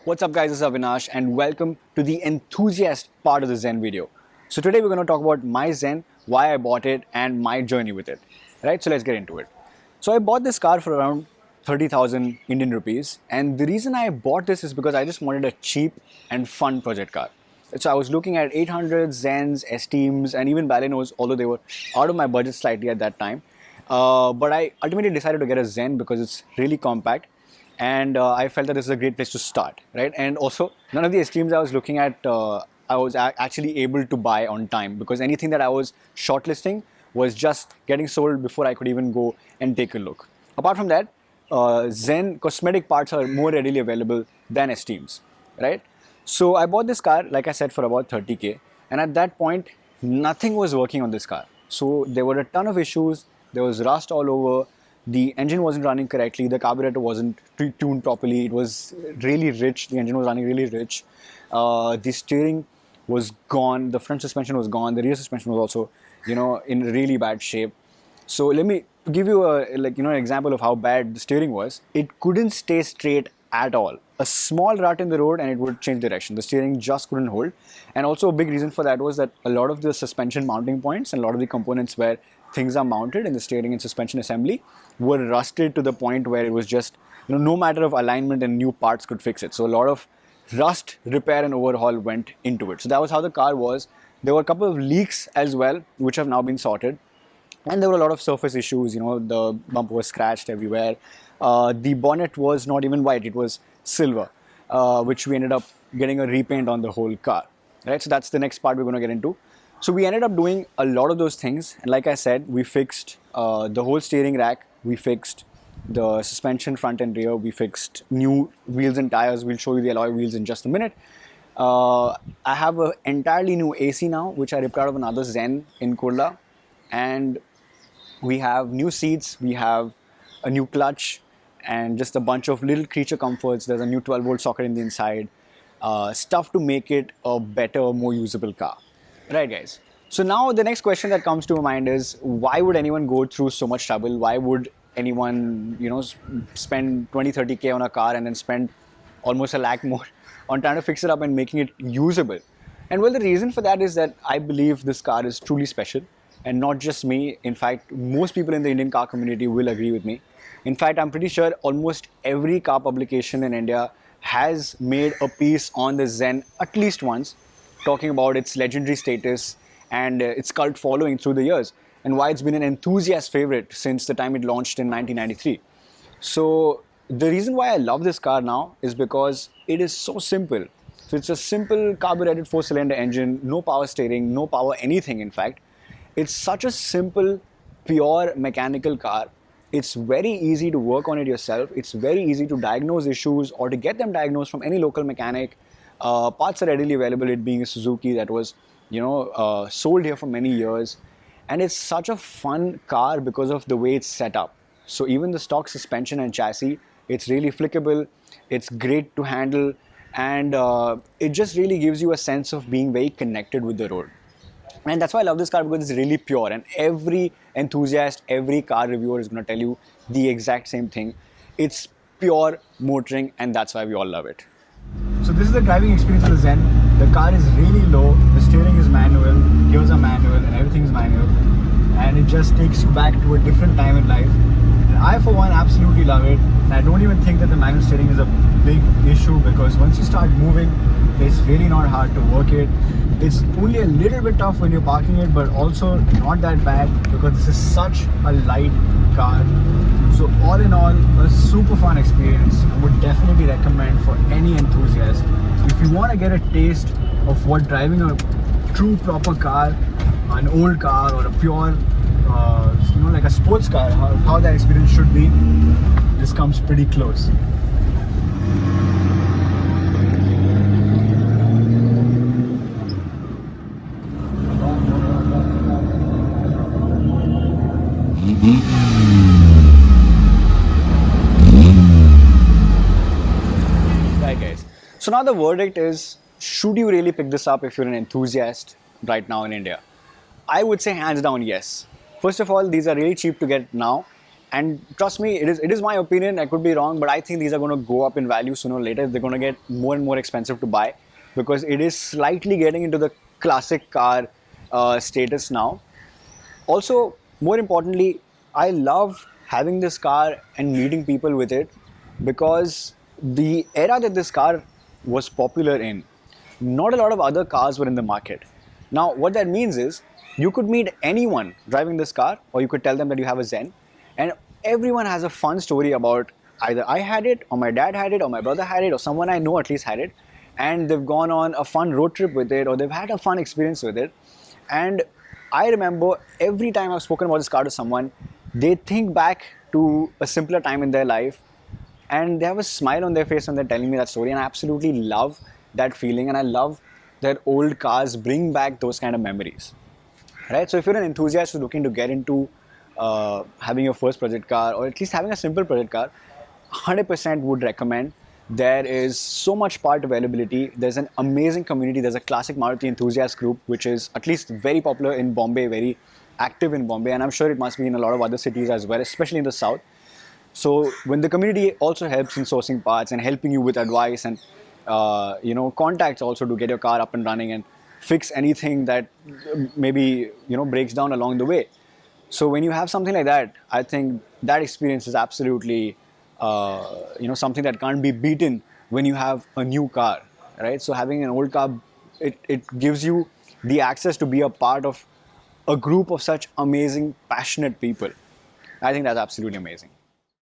What's up guys, this is Avinash and welcome to the enthusiast part of the Zen video. So today we're going to talk about my Zen, why I bought it and my journey with it. Right, so let's get into it. So I bought this car for around 30,000 Indian rupees, and the reason I bought this is because I just wanted a cheap and fun project car. So I was looking at 800s, Zens, Esteems and even Balenos, although they were out of my budget slightly at that time. But I ultimately decided to get a Zen because it's really compact. And I felt that this is a great place to start, right? And also, none of the Esteems I was looking at, I was actually able to buy on time, because anything that I was shortlisting was just getting sold before I could even go and take a look. Apart from that, Zen cosmetic parts are more readily available than Esteems, right? So I bought this car, like I said, for about 30K. And at that point, nothing was working on this car. So there were a ton of issues. There was rust all over. The engine wasn't running correctly, the carburetor wasn't tuned properly, it was really rich, the engine was running really rich, the steering was gone, the front suspension was gone, the rear suspension was also, in really bad shape. So let me give you an example of how bad the steering was. It couldn't stay straight at all. A small rut in the road and it would change direction. The steering just couldn't hold. And also a big reason for that was that a lot of the suspension mounting points and a lot of the components where things are mounted in the steering and suspension assembly were rusted to the point where it was just, no matter of alignment and new parts could fix it. So a lot of rust, repair and overhaul went into it. So that was how the car was. There were a couple of leaks as well, which have now been sorted. And there were a lot of surface issues, the bumper was scratched everywhere. The bonnet was not even white, it was silver, which we ended up getting a repaint on the whole car, right? So that's the next part we're going to get into. So we ended up doing a lot of those things. And like I said, we fixed the whole steering rack, we fixed the suspension front and rear, we fixed new wheels and tires. We'll show you the alloy wheels in just a minute. I have an entirely new AC now, which I ripped out of another Zen in Kurla. And we have new seats, we have a new clutch, and just a bunch of little creature comforts. There's a new 12-volt socket in the inside. Stuff to make it a better, more usable car. Right, guys. So now the next question that comes to my mind is, why would anyone go through so much trouble? Why would anyone, spend 20, 30K on a car and then spend almost a lakh more on trying to fix it up and making it usable? And well, the reason for that is that I believe this car is truly special. And not just me. In fact, most people in the Indian car community will agree with me. In fact, I'm pretty sure almost every car publication in India has made a piece on the Zen at least once, talking about its legendary status and its cult following through the years, and why it's been an enthusiast favorite since the time it launched in 1993. So the reason why I love this car now is because it is so simple. So it's a simple carbureted 4-cylinder engine, no power steering, no power anything in fact. It's such a simple, pure mechanical car. It's very easy to work on it yourself. It's very easy to diagnose issues or to get them diagnosed from any local mechanic. Parts are readily available, it being a Suzuki that was, sold here for many years. And it's such a fun car because of the way it's set up. So even the stock suspension and chassis, it's really flickable. It's great to handle. And it just really gives you a sense of being very connected with the road. And that's why I love this car, because it's really pure, and every enthusiast, every car reviewer is going to tell you the exact same thing. It's pure motoring, and that's why we all love it. So this is the driving experience of the Zen. The car is really low, the steering is manual, gears are manual, and everything is manual. And it just takes you back to a different time in life. And I, for one, absolutely love it. And I don't even think that the manual steering is a big issue, because once you start moving, it's really not hard to work it. It's only a little bit tough when you're parking it, but also not that bad, because this is such a light car. So all in all, a super fun experience. I would definitely recommend for any enthusiast. If you want to get a taste of what driving a true proper car, an old car or a pure, like a sports car, how that experience should be, this comes pretty close. Right, guys. So now the verdict is, should you really pick this up if you're an enthusiast right now in India? I would say hands down yes. First of all, these are really cheap to get now. And trust me, it is my opinion. I could be wrong, but I think these are going to go up in value sooner or later. They're going to get more and more expensive to buy because it is slightly getting into the classic car status now. Also, more importantly, I love having this car and meeting people with it because the era that this car was popular in, not a lot of other cars were in the market. Now, what that means is you could meet anyone driving this car, or you could tell them that you have a Zen, and everyone has a fun story about either I had it, or my dad had it, or my brother had it, or someone I know at least had it, and they've gone on a fun road trip with it, or they've had a fun experience with it. And I remember every time I've spoken about this car to someone, they think back to a simpler time in their life and they have a smile on their face when they're telling me that story. And I absolutely love that feeling, and I love that old cars bring back those kind of memories. Right? So if you're an enthusiast who's looking to get into having your first project car, or at least having a simple project car, 100% would recommend. There is so much part availability. There's an amazing community. There's a classic Maruti enthusiast group, which is at least very popular in Bombay, very active in Bombay, and I'm sure it must be in a lot of other cities as well, especially in the south. So when the community also helps in sourcing parts and helping you with advice and contacts also to get your car up and running and fix anything that maybe breaks down along the way. So when you have something like that, I think that experience is absolutely something that can't be beaten when you have a new car, right? So having an old car, it gives you the access to be a part of a group of such amazing, passionate people. I think that's absolutely amazing.